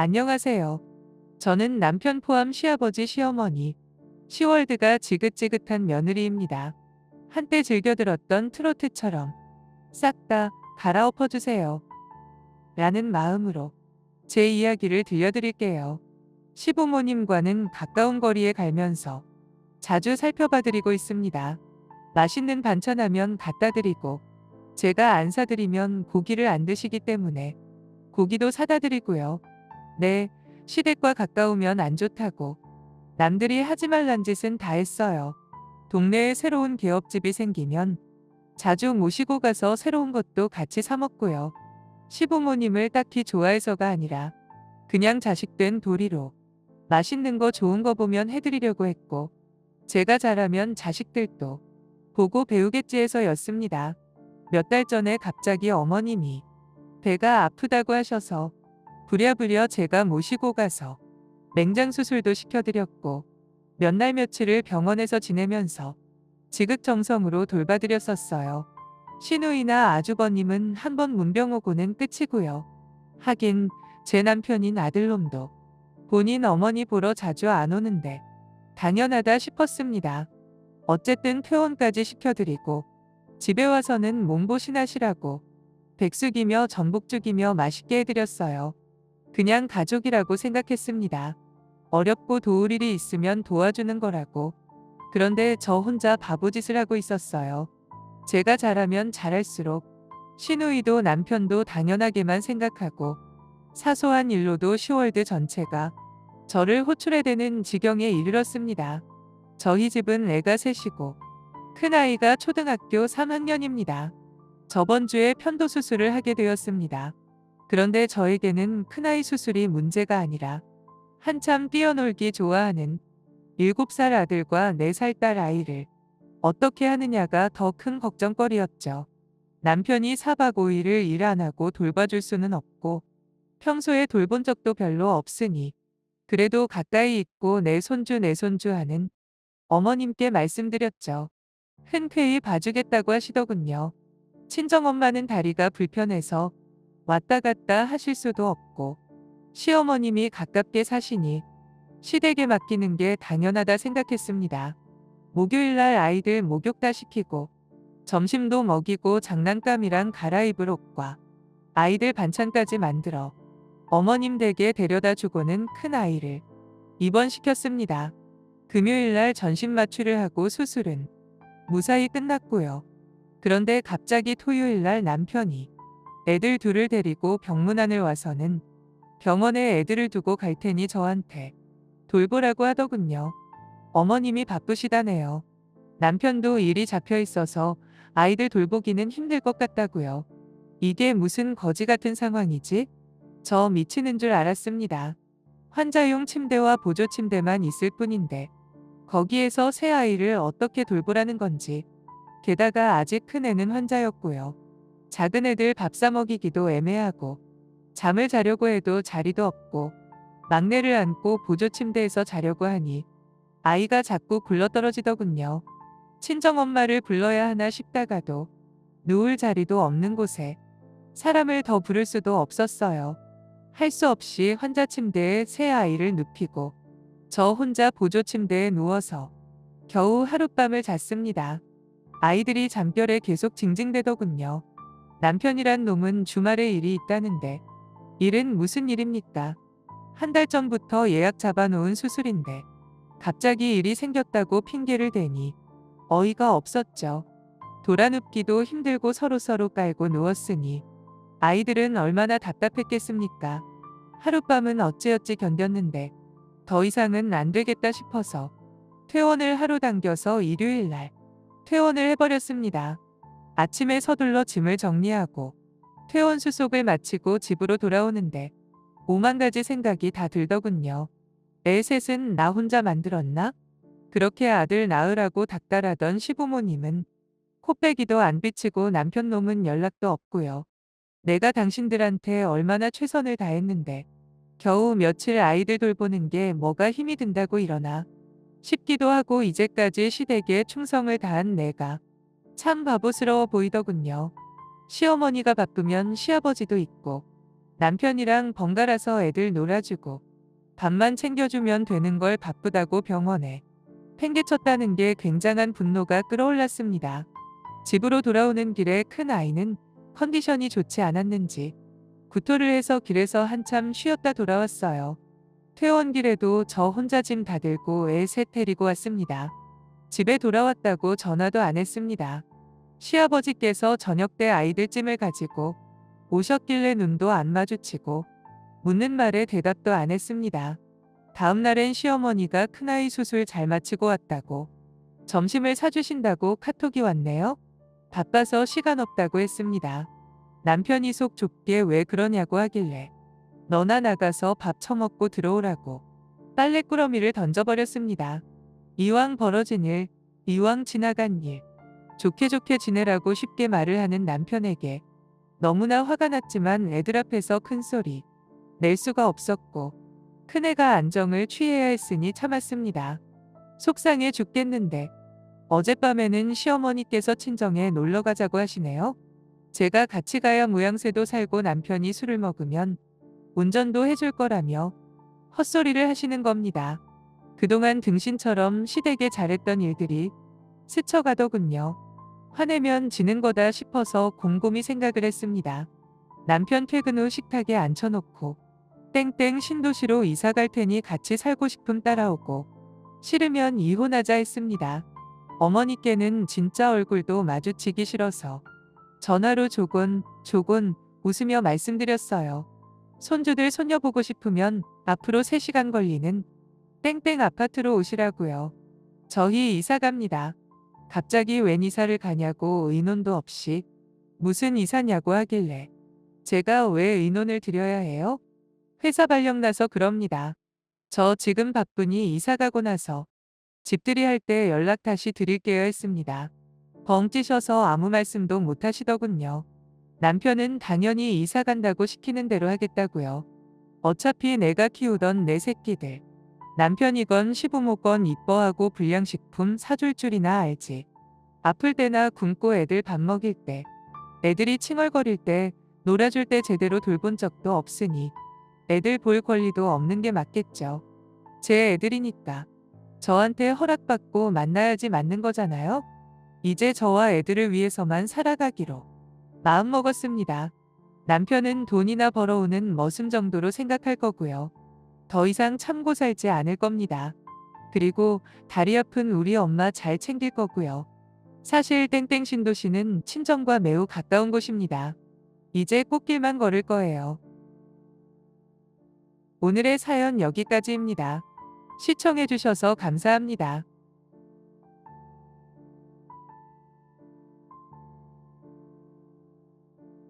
안녕하세요. 저는 남편 포함 시아버지 시어머니, 시월드가 지긋지긋한 며느리입니다. 한때 즐겨 들었던 트로트처럼 싹 다 갈아엎어주세요. 라는 마음으로 제 이야기를 들려드릴게요. 시부모님과는 가까운 거리에 갈면서 자주 살펴봐드리고 있습니다. 맛있는 반찬하면 갖다 드리고, 제가 안 사드리면 고기를 안 드시기 때문에 고기도 사다 드리고요. 네, 시댁과 가까우면 안 좋다고 남들이 하지 말란 짓은 다 했어요. 동네에 새로운 개업집이 생기면 자주 모시고 가서 새로운 것도 같이 사 먹고요. 시부모님을 딱히 좋아해서가 아니라 그냥 자식된 도리로 맛있는 거 좋은 거 보면 해드리려고 했고, 제가 잘하면 자식들도 보고 배우겠지 해서였습니다. 몇 달 전에 갑자기 어머님이 배가 아프다고 하셔서 부랴부랴 제가 모시고 가서 맹장 수술도 시켜드렸고, 몇 날 며칠을 병원에서 지내면서 지극정성으로 돌봐드렸었어요. 시누이나 아주버님은 한번 문병 오고는 끝이고요. 하긴 제 남편인 아들놈도 본인 어머니 보러 자주 안 오는데 당연하다 싶었습니다. 어쨌든 퇴원까지 시켜드리고 집에 와서는 몸보신하시라고 백숙이며 전복죽이며 맛있게 해드렸어요. 그냥 가족이라고 생각했습니다. 어렵고 도울 일이 있으면 도와주는 거라고. 그런데 저 혼자 바보짓을 하고 있었어요. 제가 잘하면 잘할수록 시누이도 남편도 당연하게만 생각하고, 사소한 일로도 시월드 전체가 저를 호출해대는 지경에 이르렀습니다. 저희 집은 애가 셋이고 큰아이가 초등학교 3학년입니다. 저번 주에 편도 수술을 하게 되었습니다. 그런데 저에게는 큰아이 수술이 문제가 아니라 한참 뛰어놀기 좋아하는 7살 아들과 4살 딸 아이를 어떻게 하느냐가 더 큰 걱정거리였죠. 남편이 4박 5일을 일 안 하고 돌봐줄 수는 없고, 평소에 돌본 적도 별로 없으니 그래도 가까이 있고 내 손주 내 손주 하는 어머님께 말씀드렸죠. 흔쾌히 봐주겠다고 하시더군요. 친정엄마는 다리가 불편해서 왔다 갔다 하실 수도 없고, 시어머님이 가깝게 사시니 시댁에 맡기는 게 당연하다 생각했습니다. 목요일날 아이들 목욕 다 시키고 점심도 먹이고 장난감이랑 갈아입을 옷과 아이들 반찬까지 만들어 어머님 댁에 데려다 주고는 큰아이를 입원시켰습니다. 금요일날 전신 마취를 하고 수술은 무사히 끝났고요. 그런데 갑자기 토요일날 남편이 애들 둘을 데리고 병문안을 와서는 병원에 애들을 두고 갈 테니 저한테 돌보라고 하더군요. 어머님이 바쁘시다네요. 남편도 일이 잡혀 있어서 아이들 돌보기는 힘들 것 같다고요. 이게 무슨 거지 같은 상황이지? 저 미치는 줄 알았습니다. 환자용 침대와 보조 침대만 있을 뿐인데 거기에서 새 아이를 어떻게 돌보라는 건지. 게다가 아직 큰 애는 환자였고요. 작은 애들 밥 사 먹이기도 애매하고, 잠을 자려고 해도 자리도 없고, 막내를 안고 보조 침대에서 자려고 하니 아이가 자꾸 굴러떨어지더군요. 친정엄마를 불러야 하나 싶다가도 누울 자리도 없는 곳에 사람을 더 부를 수도 없었어요. 할 수 없이 환자 침대에 새 아이를 눕히고 저 혼자 보조 침대에 누워서 겨우 하룻밤을 잤습니다. 아이들이 잠결에 계속 징징대더군요. 남편이란 놈은 주말에 일이 있다는데 일은 무슨 일입니까? 한 달 전부터 예약 잡아놓은 수술인데 갑자기 일이 생겼다고 핑계를 대니 어이가 없었죠. 돌아눕기도 힘들고 서로서로 깔고 누웠으니 아이들은 얼마나 답답했겠습니까? 하룻밤은 어찌어찌 견뎠는데 더 이상은 안 되겠다 싶어서 퇴원을 하루 당겨서 일요일날 퇴원을 해버렸습니다. 아침에 서둘러 짐을 정리하고 퇴원 수속을 마치고 집으로 돌아오는데 오만 가지 생각이 다 들더군요. 애 셋은 나 혼자 만들었나? 그렇게 아들 낳으라고 닥달하던 시부모님은 코빼기도 안 비치고 남편 놈은 연락도 없고요. 내가 당신들한테 얼마나 최선을 다했는데 겨우 며칠 아이들 돌보는 게 뭐가 힘이 든다고 이러나 싶기도 하고, 이제까지 시댁에 충성을 다한 내가 참 바보스러워 보이더군요. 시어머니가 바쁘면 시아버지도 있고 남편이랑 번갈아서 애들 놀아주고 밥만 챙겨주면 되는 걸 바쁘다고 병원에 팽개쳤다는 게 굉장한 분노가 끌어올랐습니다. 집으로 돌아오는 길에 큰 아이는 컨디션이 좋지 않았는지 구토를 해서 길에서 한참 쉬었다 돌아왔어요. 퇴원길에도 저 혼자 짐 다 들고 애 셋 데리고 왔습니다. 집에 돌아왔다고 전화도 안 했습니다. 시아버지께서 저녁 때 아이들 찜을 가지고 오셨길래 눈도 안 마주치고 묻는 말에 대답도 안 했습니다. 다음 날엔 시어머니가 큰아이 수술 잘 마치고 왔다고 점심을 사주신다고 카톡이 왔네요. 바빠서 시간 없다고 했습니다. 남편이 속 좁게 왜 그러냐고 하길래 너나 나가서 밥 처먹고 들어오라고 빨래 꾸러미를 던져버렸습니다. 이왕 벌어진 일, 이왕 지나간 일, 좋게 좋게 지내라고 쉽게 말을 하는 남편에게 너무나 화가 났지만 애들 앞에서 큰 소리 낼 수가 없었고 큰애가 안정을 취해야 했으니 참았습니다. 속상해 죽겠는데 어젯밤에는 시어머니께서 친정에 놀러 가자고 하시네요. 제가 같이 가야 모양새도 살고 남편이 술을 먹으면 운전도 해줄 거라며 헛소리를 하시는 겁니다. 그동안 등신처럼 시댁에 잘했던 일들이 스쳐가더군요. 화내면 지는 거다 싶어서 곰곰이 생각을 했습니다. 남편 퇴근 후 식탁에 앉혀놓고 땡땡 신도시로 이사 갈 테니 같이 살고 싶음 따라오고 싫으면 이혼하자 했습니다. 어머니께는 진짜 얼굴도 마주치기 싫어서 전화로 조곤 웃으며 말씀드렸어요. 손주들 손녀 보고 싶으면 앞으로 3시간 걸리는 땡땡 아파트로 오시라고요. 저희 이사 갑니다. 갑자기 웬 이사를 가냐고 의논도 없이 무슨 이사냐고 하길래 제가 왜 의논을 드려야 해요? 회사 발령 나서 그럽니다. 저 지금 바쁘니 이사 가고 나서 집들이 할 때 연락 다시 드릴게요 했습니다. 벙 찌셔서 아무 말씀도 못 하시더군요. 남편은 당연히 이사 간다고 시키는 대로 하겠다고요. 어차피 내가 키우던 내 새끼들. 남편이건 시부모건 이뻐하고 불량식품 사줄 줄이나 알지. 아플 때나 굶고 애들 밥 먹일 때, 애들이 칭얼거릴 때, 놀아줄 때 제대로 돌본 적도 없으니 애들 볼 권리도 없는 게 맞겠죠. 제 애들이니까. 저한테 허락받고 만나야지 맞는 거잖아요. 이제 저와 애들을 위해서만 살아가기로 마음먹었습니다. 남편은 돈이나 벌어오는 머슴 정도로 생각할 거고요. 더 이상 참고 살지 않을 겁니다. 그리고 다리 아픈 우리 엄마 잘 챙길 거고요. 사실 땡땡 신도시는 친정과 매우 가까운 곳입니다. 이제 꽃길만 걸을 거예요. 오늘의 사연 여기까지입니다. 시청해주셔서 감사합니다.